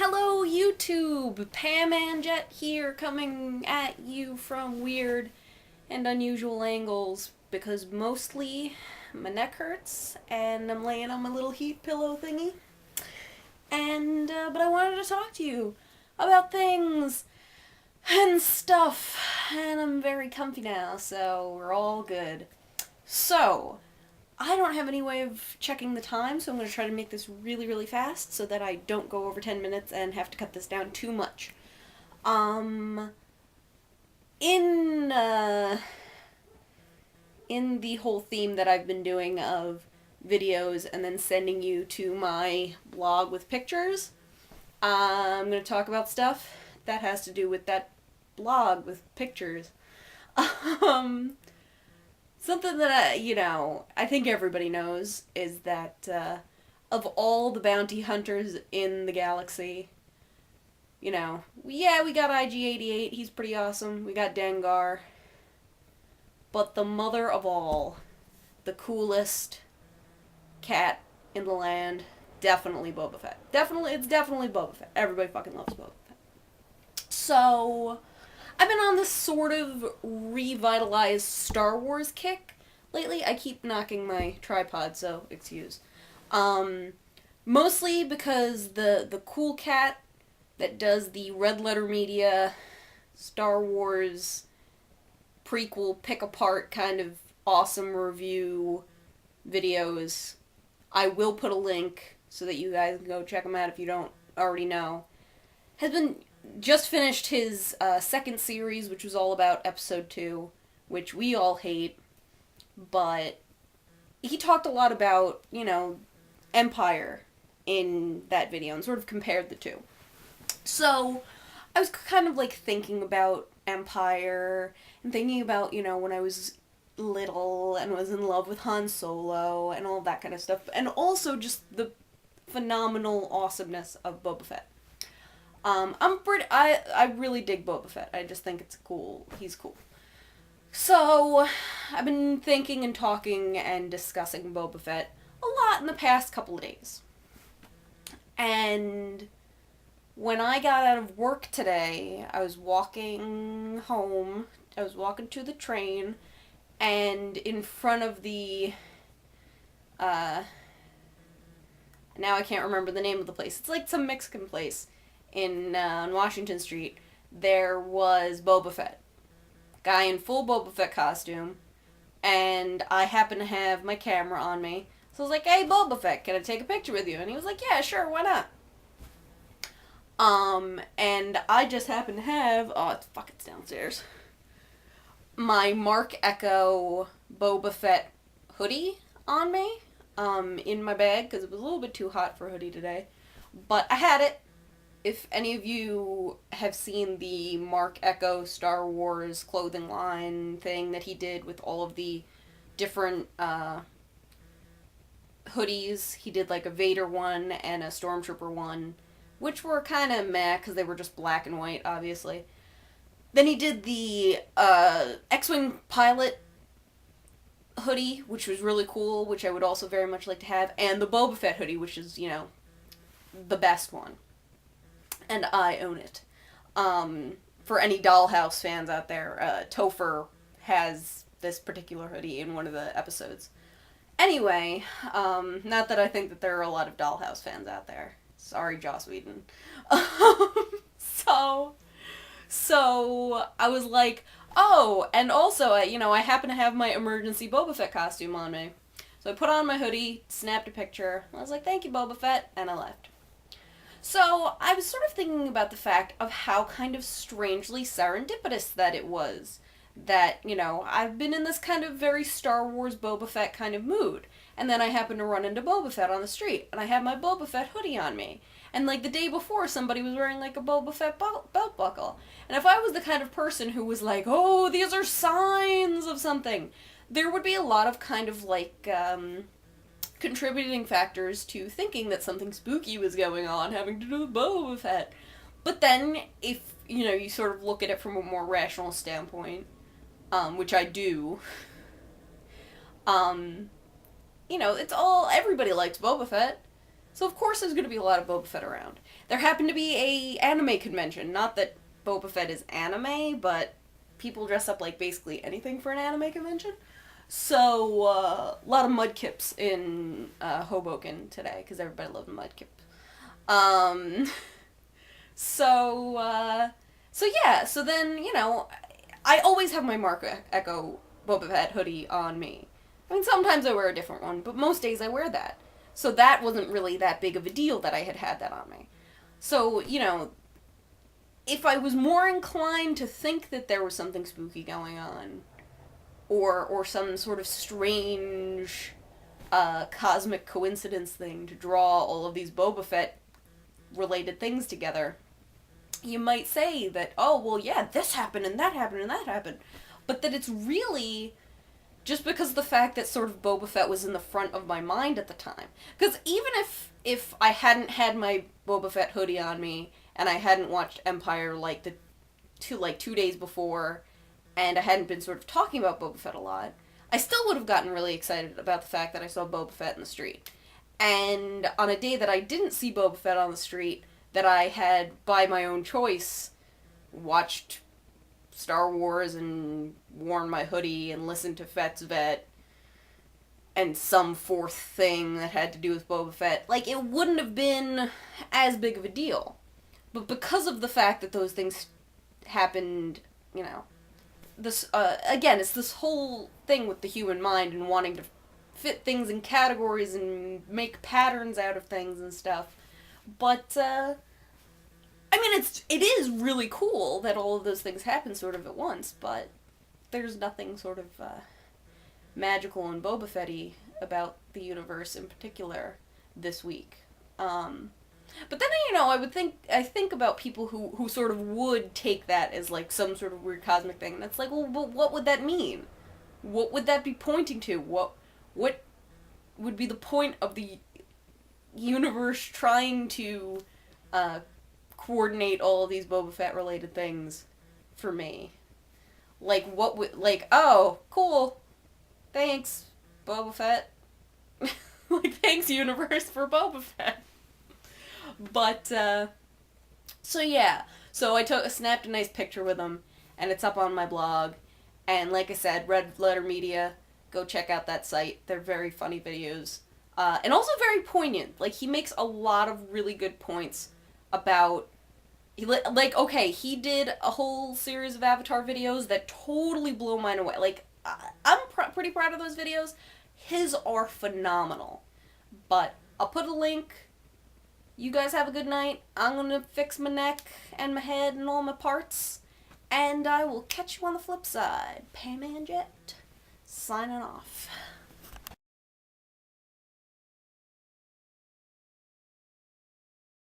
Hello YouTube! PamAnnJett here, coming at you from weird and unusual angles because mostly my neck hurts and I'm laying on my little heat pillow thingy. But I wanted to talk to you about things and stuff, and I'm very comfy now, so we're all good. So, I don't have any way of checking the time, so I'm going to try to make this really, really fast so that I don't go over 10 minutes and have to cut this down too much. In the whole theme that I've been doing of videos and then sending you to my blog with pictures, I'm going to talk about stuff that has to do with that blog with pictures. Something that I think everybody knows is that of all the bounty hunters in the galaxy, we got IG-88, he's pretty awesome, we got Dengar, but the mother of all, the coolest cat in the land, definitely Boba Fett. It's definitely Boba Fett. Everybody fucking loves Boba Fett. So, I've been on this sort of revitalized Star Wars kick lately. I keep knocking my tripod, so excuse. Mostly because the cool cat that does the RedLetterMedia Star Wars prequel pick-apart kind of awesome review videos, I will put a link so that you guys can go check them out if you don't already know, has been just finished his second series, which was all about episode 2, which we all hate, but he talked a lot about, Empire in that video and sort of compared the two. So, I was kind of thinking about Empire and thinking about, when I was little and was in love with Han Solo and all that kind of stuff, and also just the phenomenal awesomeness of Boba Fett. I really dig Boba Fett. I just think he's cool. So, I've been thinking and talking and discussing Boba Fett a lot in the past couple of days. And when I got out of work today, I was walking home, I was walking to the train, and in front of the, now I can't remember the name of the place. It's like some Mexican place in on Washington Street. There was Boba Fett. Guy in full Boba Fett costume. And I happened to have my camera on me. So I was like, hey, Boba Fett, can I take a picture with you? And he was like, yeah, sure, why not? And I just happened to have, it's downstairs, my Mark Echo Boba Fett hoodie on me, in my bag, because it was a little bit too hot for a hoodie today. But I had it. If any of you have seen the Mark Echo Star Wars clothing line thing that he did with all of the different hoodies, he did like a Vader one and a Stormtrooper one, which were kind of meh because they were just black and white, obviously. Then he did the X-Wing pilot hoodie, which was really cool, which I would also very much like to have, and the Boba Fett hoodie, which is, the best one. And I own it. For any Dollhouse fans out there, Topher has this particular hoodie in one of the episodes. Anyway, not that I think that there are a lot of Dollhouse fans out there. Sorry, Joss Whedon. So I was like, oh, and also, I happen to have my emergency Boba Fett costume on me. So I put on my hoodie, snapped a picture, I was like, thank you, Boba Fett, and I left. So, I was sort of thinking about the fact of how kind of strangely serendipitous that it was. That, I've been in this kind of very Star Wars Boba Fett kind of mood. And then I happened to run into Boba Fett on the street, and I had my Boba Fett hoodie on me. And, the day before, somebody was wearing, a Boba Fett belt buckle. And if I was the kind of person who was like, oh, these are signs of something, there would be a lot of kind of, contributing factors to thinking that something spooky was going on having to do with Boba Fett. But then, if, you sort of look at it from a more rational standpoint, which I do, everybody likes Boba Fett. So of course there's going to be a lot of Boba Fett around. There happened to be a anime convention. Not that Boba Fett is anime, but people dress up like basically anything for an anime convention. So a lot of mudkips in Hoboken today because everybody loved mudkip. Um, so yeah. So then I always have my Mark Echo Boba Fett hoodie on me. I mean, sometimes I wear a different one, but most days I wear that. So that wasn't really that big of a deal that I had that on me. So, if I was more inclined to think that there was something spooky going on, or some sort of strange cosmic coincidence thing to draw all of these Boba Fett related things together, you might say that, oh, well, yeah, this happened and that happened and that happened. But that it's really just because of the fact that sort of Boba Fett was in the front of my mind at the time. Because even if I hadn't had my Boba Fett hoodie on me and I hadn't watched Empire like 2 days before, and I hadn't been sort of talking about Boba Fett a lot, I still would have gotten really excited about the fact that I saw Boba Fett in the street. And on a day that I didn't see Boba Fett on the street, that I had, by my own choice, watched Star Wars and worn my hoodie and listened to Fett's Vet and some fourth thing that had to do with Boba Fett, like, it wouldn't have been as big of a deal. But because of the fact that those things happened, this, again, it's this whole thing with the human mind and wanting to fit things in categories and make patterns out of things and stuff. But, I mean, it is really cool that all of those things happen sort of at once, but there's nothing sort of, magical and Boba Fett-y about the universe in particular this week. But then, I think about people who sort of would take that as, like, some sort of weird cosmic thing, and it's like, well, but what would that mean? What would that be pointing to? What would be the point of the universe trying to, coordinate all of these Boba Fett related things for me? Like, what would, like, oh, cool, thanks, Boba Fett. Like, thanks, universe, for Boba Fett. But, so yeah. So I snapped a nice picture with him, and it's up on my blog. And like I said, RedLetterMedia, go check out that site. They're very funny videos. And also very poignant. Like, he makes a lot of really good points about, he did a whole series of Avatar videos that totally blow mine away. Like, I'm pretty proud of those videos. His are phenomenal. But I'll put a link. You guys have a good night. I'm gonna fix my neck and my head and all my parts. And I will catch you on the flip side. PamAnnJett, signing off.